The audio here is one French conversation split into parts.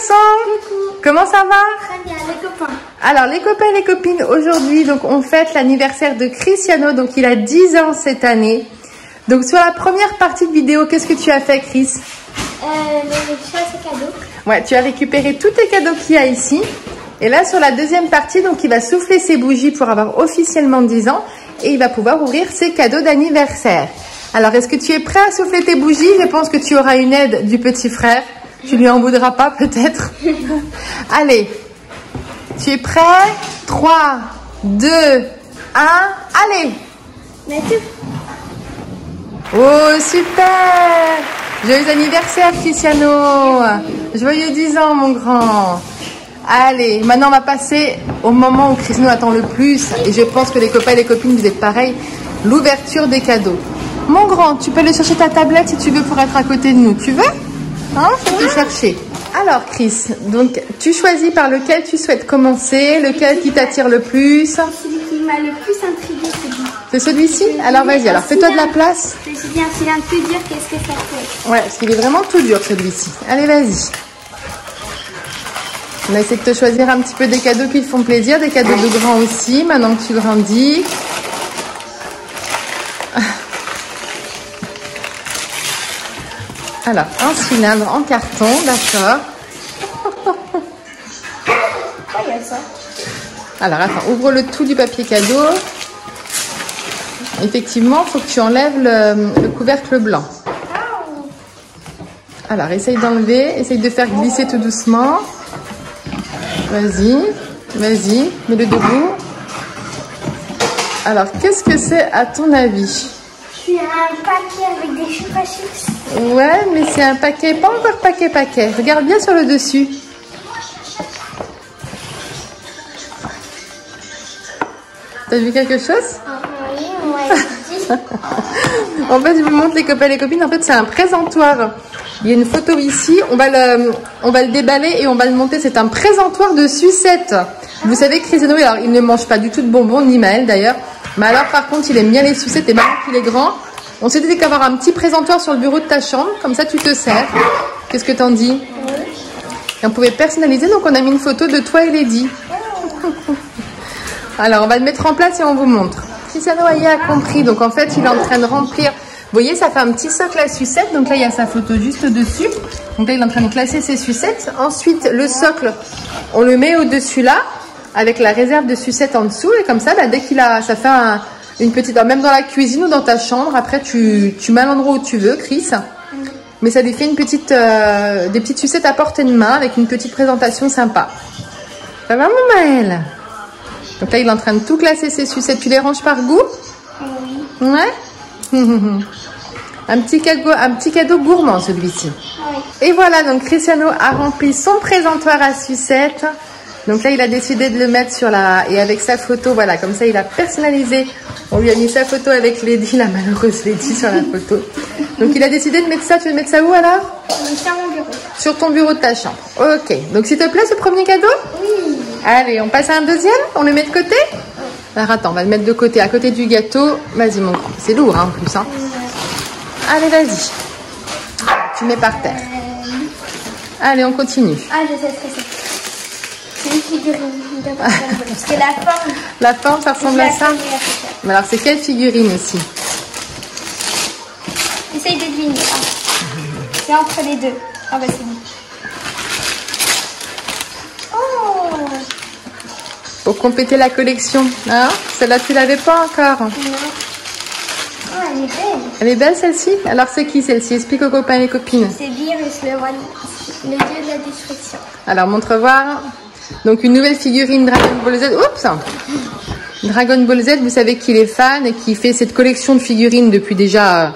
garçons. Comment ça va? Très bien, les copains. Alors les copains et les copines, aujourd'hui donc on fête l'anniversaire de Cristiano, donc il a 10 ans cette année. Donc sur la première partie de vidéo, qu'est-ce que tu as fait, Chris? Les choses et cadeaux. Ouais, tu as récupéré tous tes cadeaux qu'il y a ici. Et là sur la deuxième partie, donc il va souffler ses bougies pour avoir officiellement 10 ans et il va pouvoir ouvrir ses cadeaux d'anniversaire. Alors est-ce que tu es prêt à souffler tes bougies? Je pense que tu auras une aide du petit frère. Tu lui en voudras pas peut-être? Allez, tu es prêt? 3, 2, 1, allez! Mais tout. Oh, super! Joyeux anniversaire, Cristiano! Joyeux 10 ans, mon grand! Allez, maintenant on va passer au moment où Cristiano attend le plus. Et je pense que les copains et les copines, vous êtes pareils. L'ouverture des cadeaux. Mon grand, tu peux aller chercher ta tablette si tu veux pour être à côté de nous. Tu veux? Hein? Faut te chercher. Alors, Chris, donc tu choisis par lequel tu souhaites commencer, lequel qui t'attire le plus. Celui qui m'a le plus intrigué, c'est lui. C'est celui-ci? Alors vas-y, alors fais-toi de la place. Je me suis dit, un cylindre plus dur, qu'est-ce que ça fait? Ouais, parce qu'il est vraiment tout dur celui-ci. Allez, vas-y. On va essayer de te choisir un petit peu des cadeaux qui te font plaisir, des cadeaux de grands aussi, maintenant que tu grandis. Alors, un cylindre en carton, d'accord. Il y a ça. Alors, attends, ouvre le tout du papier cadeau. Effectivement, il faut que tu enlèves le couvercle blanc. Alors, essaye d'enlever, essaye de faire glisser tout doucement. Vas-y, vas-y, mets-le debout. Alors, qu'est-ce que c'est à ton avis? C'est un paquet avec des choux à chips. Ouais, mais c'est un paquet, pas encore paquet. Regarde bien sur le dessus. T'as vu quelque chose? Oui, moi, En fait, je vous montre les copains et les copines. En fait, c'est un présentoir. Il y a une photo ici. On va le déballer et on va le monter. C'est un présentoir de sucettes. Vous savez, Cristiano, alors, il ne mange pas du tout de bonbons, ni Maël d'ailleurs. Mais alors, par contre, il aime bien les sucettes et maintenant qu'il est grand, on s'est dit qu'avoir un petit présentoir sur le bureau de ta chambre, comme ça tu te sers. Qu'est-ce que t'en dis? Et on pouvait personnaliser, donc on a mis une photo de toi et Lady. Alors, on va le mettre en place et on vous montre. Cristiano Aya a compris, donc en fait, il est en train de remplir. Vous voyez, ça fait un petit socle à sucettes. Donc là, il y a sa photo juste dessus. Donc là, il est en train de classer ses sucettes. Ensuite, le socle, on le met au-dessus là, avec la réserve de sucettes en dessous. Et comme ça, bah, dès qu'il a, ça fait une petite, même dans la cuisine ou dans ta chambre. Après, tu mets l'endroit où tu veux, Chris. Mais ça lui fait une petite, des petites sucettes à portée de main avec une petite présentation sympa. Ça va, mon Maël? Donc là, il est en train de tout classer ses sucettes. Tu les ranges par goût? Oui. Ouais. Un petit cadeau gourmand, celui-ci. Oui. Et voilà, donc Cristiano a rempli son présentoir à sucettes. Donc là, il a décidé de le mettre sur et avec sa photo, voilà, comme ça, il a personnalisé. On lui a mis sa photo avec Lady, la malheureuse Lady sur la photo. Donc il a décidé de mettre ça. Tu veux mettre ça où alors? Sur mon bureau. Sur ton bureau de ta chambre. Ok. Donc s'il te plaît, ce premier cadeau? Oui. Allez, on passe à un deuxième? On le met de côté? Alors attends, on va le mettre de côté, à côté du gâteau. Vas-y, mon grand. C'est lourd, hein, en plus. Hein. Allez, vas-y. Tu mets par terre. Allez, on continue. Ah, je sais ce que c'est. C'est une figurine. Parce que la forme... La forme, ça ressemble à ça? Mais alors, c'est quelle figurine aussi? Essaye de deviner. Ah. C'est entre les deux. Ah bah c'est bon. Oh! Pour compléter la collection. Hein? Celle-là, tu l'avais pas encore. Non. Oh, elle est belle. Elle est belle, celle-ci? Alors, c'est qui, celle-ci? Explique aux copains et les copines. C'est Virus, le dieu de la destruction. Alors, montre voir. Donc, une nouvelle figurine Dragon Ball Z. Oups! Dragon Ball Z, vous savez qu'il est fan et qu'il fait cette collection de figurines depuis déjà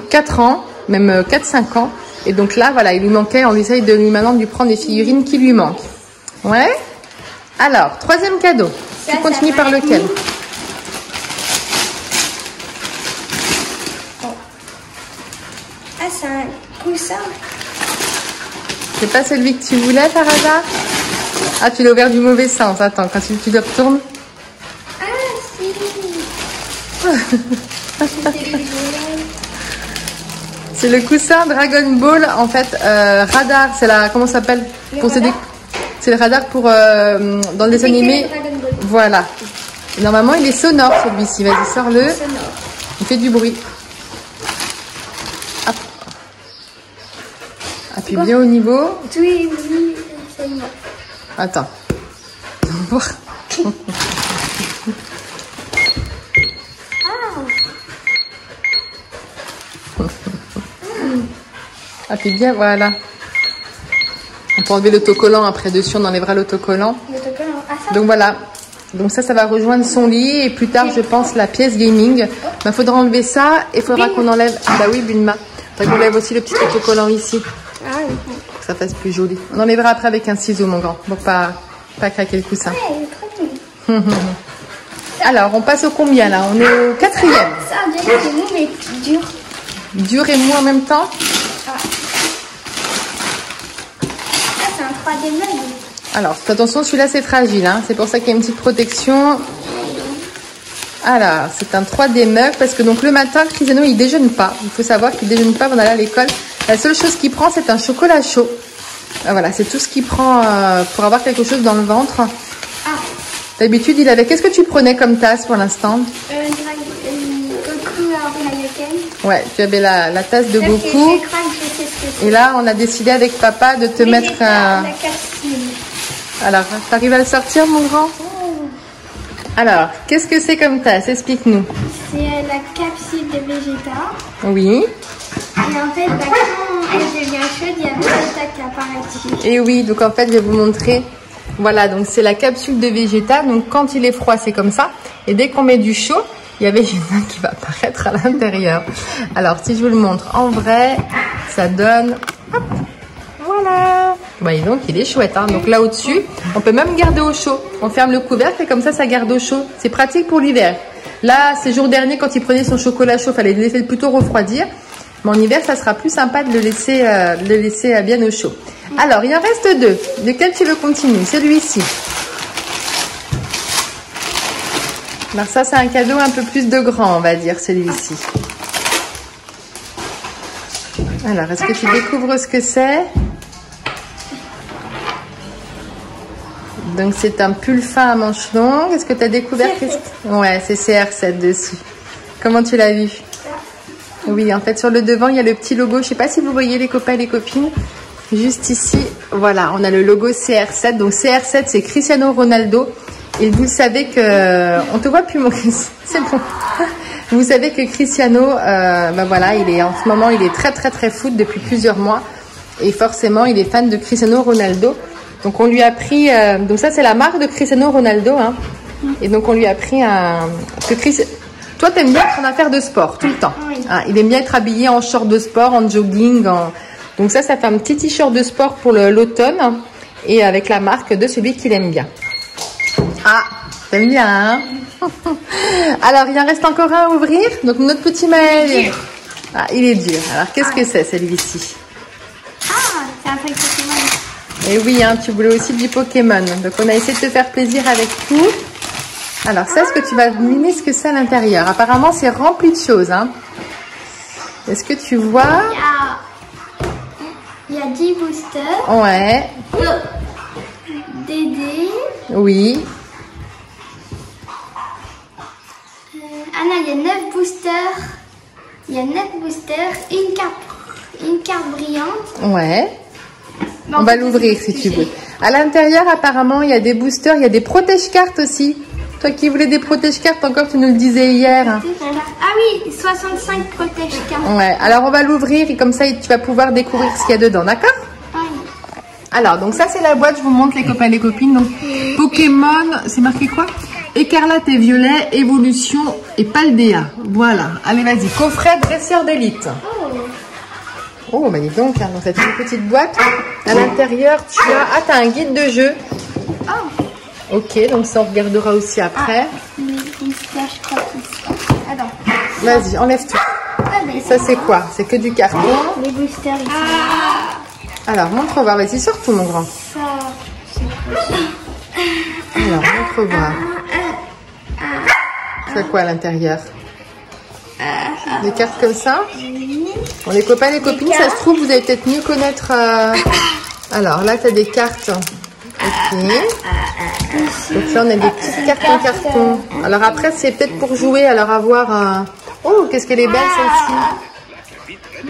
4 ans, même 4-5 ans. Et donc là, voilà, il lui manquait, on essaye de lui maintenant de lui prendre des figurines qui lui manquent. Ouais? Alors, troisième cadeau. Tu continues par lequel? Ah, c'est un coussin. C'est pas celui que tu voulais par hasard? Ah, tu l'as ouvert du mauvais sens. Attends, quand tu le retournes. Ah, si. C'est le coussin Dragon Ball. En fait, radar, c'est la... Comment ça s'appelle? C'est le radar pour... dans les animés. Voilà. Et normalement, il est sonore celui-ci. Vas-y, sors-le. Il fait du bruit. Hop. Appuie bien au niveau. Oui, c'est moi. Attends. Appuie bien, voilà. On peut enlever l'autocollant après dessus, on enlèvera l'autocollant. Donc voilà. Donc ça va rejoindre son lit et plus tard, je pense, la pièce gaming. Il faudra enlever ça et il faudra qu'on enlève... Ah bah oui, Bulma. Il faudra qu'on enlève aussi le petit autocollant ici. Ah oui. Pour que ça fasse plus joli. On enlèvera après avec un ciseau, mon grand, pour pas craquer le coussin. Ouais, il est très joli. Alors, on passe au combien là? On est au 4e. Ça, on dirait que c'est mou, mais dur. Dur et mou en même temps? Ah. Ça, c'est un 3D meuble. Alors, attention, celui-là c'est fragile, hein. C'est pour ça qu'il y a une petite protection. Alors, c'est un 3D mug parce que donc le matin, Cristiano il déjeune pas. Il faut savoir qu'il déjeune pas avant d'aller à l'école. La seule chose qu'il prend, c'est un chocolat chaud. Voilà, c'est tout ce qu'il prend pour avoir quelque chose dans le ventre. Ah. D'habitude, il avait... Qu'est-ce que tu prenais comme tasse pour l'instant? Goku Heineken. Ouais, tu avais la tasse de Goku. Je crois que je sais ce que c'est. Et là, on a décidé avec papa de te mettre un... La capsule. Alors, t'arrives à le sortir, mon grand? Alors, qu'est-ce que c'est comme tasse? Explique-nous. C'est la capsule de Vegeta. Oui. Et en fait, quand elle devient chaude, il y a Vegeta qui apparaît dessus. Et oui, donc en fait, je vais vous montrer. Voilà, donc c'est la capsule de Vegeta. Donc quand il est froid, c'est comme ça. Et dès qu'on met du chaud, il y a Vegeta qui va apparaître à l'intérieur. Alors, si je vous le montre en vrai, ça donne... Hop, voilà. Voyez donc, il est chouette. Hein. Donc là au-dessus, on peut même garder au chaud. On ferme le couvercle et comme ça garde au chaud. C'est pratique pour l'hiver. Là, ces jours derniers, quand il prenait son chocolat chaud, il fallait le laisser plutôt refroidir. Mais en hiver, ça sera plus sympa de le laisser bien au chaud. Alors, il en reste deux. Lequel tu veux continuer? Celui-ci. Alors ça, c'est un cadeau un peu plus de grand, on va dire, celui-ci. Alors, est-ce que tu découvres ce que c'est? Donc, c'est un pull fin à manches longues. Est-ce que tu as découvert? Ouais, c'est CR7 dessus. Comment tu l'as vu? Oui, en fait, sur le devant, il y a le petit logo. Je ne sais pas si vous voyez les copains et les copines. Juste ici, voilà, on a le logo CR7. Donc, CR7, c'est Cristiano Ronaldo. Et vous savez que... On te voit plus, mon Chris. C'est bon. Vous savez que Cristiano, voilà, en ce moment, il est très, très, très foot depuis plusieurs mois. Et forcément, il est fan de Cristiano Ronaldo. Donc, on lui a pris... donc, ça, c'est la marque de Cristiano Ronaldo. Hein. Et donc, on lui a pris un... Parce que toi, tu aimes bien être en affaire de sport, tout le temps. Oui. Ah, il aime bien être habillé en short de sport, en jogging. Donc, ça fait un petit t-shirt de sport pour l'automne. Et avec la marque de celui qu'il aime bien. Ah, t'aimes bien, hein? Alors, il en reste encore un à ouvrir. Donc, notre petit Maël. Ah, il est dur. Alors, qu'est-ce que c'est, celui-ci? Ah, c'est un truc Pokémon. Et oui, hein, tu voulais aussi du Pokémon. Donc, on a essayé de te faire plaisir avec tout. Alors, ça, est-ce que tu vas deviner ce que c'est à l'intérieur? Apparemment, c'est rempli de choses, hein. Est-ce que tu vois? Il y a 10 boosters. Ouais. Des dés. Oui. Ah non, il y a 9 boosters. Il y a 9 boosters. Une carte brillante. Ouais. Bon, On va l'ouvrir si tu veux. À l'intérieur, apparemment, il y a des boosters. Il y a des protège-cartes aussi. Toi qui voulais des protège-cartes encore, tu nous le disais hier. Ah oui, 65 protège-cartes. Ouais. Alors, on va l'ouvrir et comme ça, tu vas pouvoir découvrir ce qu'il y a dedans. D'accord? Oui. Alors, donc ça, c'est la boîte. Je vous montre les copains et les copines. Donc, Pokémon, c'est marqué quoi? Écarlate et violet, évolution et Paldea. Voilà. Allez, vas-y. Coffret dresseur d'élite. Oh, bah dis donc, hein, dans cette petite boîte, à l'intérieur, tu as... Ah, t'as un guide de jeu. Oh. Ok, donc ça, on regardera aussi après. Les boosters, je crois qu'ils... Attends. Vas-y, enlève tout. Ça, c'est quoi? C'est que du carton. Les boosters, ils sont... Alors, montre voir. Vas-y, sors tout, mon grand. Ça, c'est quoi? Alors, montre voir. C'est quoi à l'intérieur? Des cartes comme ça? Bon, les copains et les copines, ça se trouve, vous allez peut-être mieux connaître... Alors là, tu as des cartes. Ok. Donc là, on a des petites cartes en carton. Alors après, c'est peut-être pour jouer. Alors avoir un... Oh, qu'est-ce qu'elle est belle celle-ci.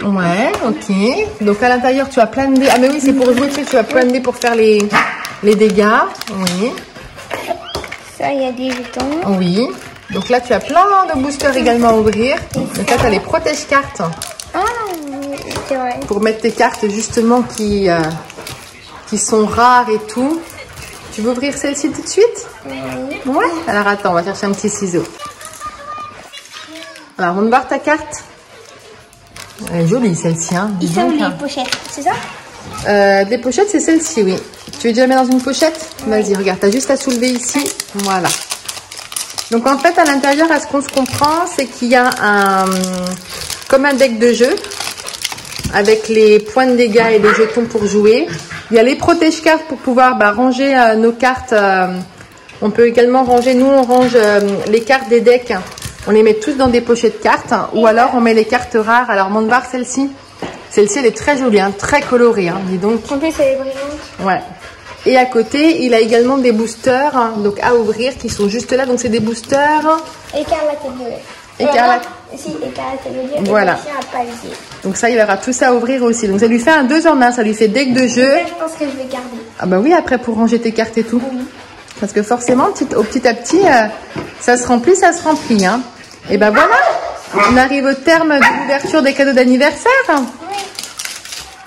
Ouais, ok. Donc à l'intérieur, tu as plein de dés. Ah mais oui, c'est pour jouer, tu as plein de dés pour faire les dégâts. Oui. Ça, il y a des jetons. Oui. Donc là, tu as plein de boosters également à ouvrir. Donc là, tu as les protège-cartes. Ah, c'est vrai. Pour mettre tes cartes justement qui sont rares et tout. Tu veux ouvrir celle-ci tout de suite? Oui. Ouais. Alors attends, on va chercher un petit ciseau. Alors, on va voir ta carte. Elle est jolie celle-ci. Hein. Ils sont les pochettes, c'est ça? Des pochettes, c'est celle-ci, oui. Tu veux déjà mettre dans une pochette? Vas-y, regarde, tu as juste à soulever ici. Voilà. Donc en fait, à l'intérieur, à ce qu'on se comprend, c'est qu'il y a comme un deck de jeu avec les points de dégâts et les jetons pour jouer. Il y a les protège-cartes pour pouvoir ranger nos cartes. On peut également ranger, nous on range les cartes des decks. On les met tous dans des pochettes de cartes. Ou alors on met les cartes rares. Alors montre voir celle-ci. Celle-ci, elle est très jolie, hein, très colorée. Hein, dis donc. En plus, elle est brillante. Ouais. Et à côté, il a également des boosters donc à ouvrir qui sont juste là. Donc c'est des boosters. Écarlate et violet. Écarlate. Si, écarlate et violet. Voilà. Donc ça, il aura tout ça à ouvrir aussi. Donc ça lui fait un 2 en 1. Ça lui fait deck de jeu. Ça, je pense que je vais garder. Ah bah oui, après pour ranger tes cartes et tout. Oui. Parce que forcément, petit à petit, ça se remplit, ça se remplit. Hein. Et ben voilà, on arrive au terme de l'ouverture des cadeaux d'anniversaire. Oui.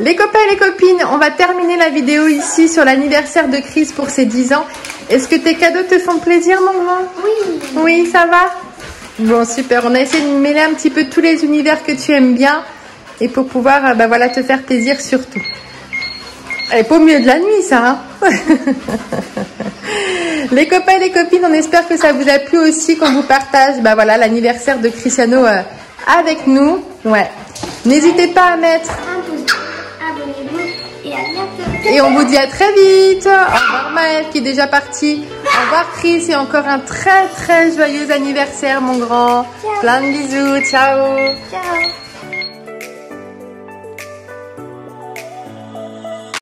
Les copains et les copines, on va terminer la vidéo ici sur l'anniversaire de Chris pour ses 10 ans. Est-ce que tes cadeaux te font plaisir, mon grand? Oui. Oui, ça va? Bon, super. On a essayé de mêler un petit peu tous les univers que tu aimes bien et pour pouvoir voilà, te faire plaisir surtout. Elle est pas au milieu de la nuit, ça. Hein. Les copains et les copines, on espère que ça vous a plu aussi qu'on vous partage voilà, l'anniversaire de Cristiano avec nous. Ouais. N'hésitez pas à mettre Un pouce bleu, abonnez-vous et à bientôt. et on vous dit à très vite. Au revoir Maël qui est déjà parti. Au revoir Chris et encore un très très joyeux anniversaire mon grand. Ciao. Plein de bisous. Ciao. Ciao.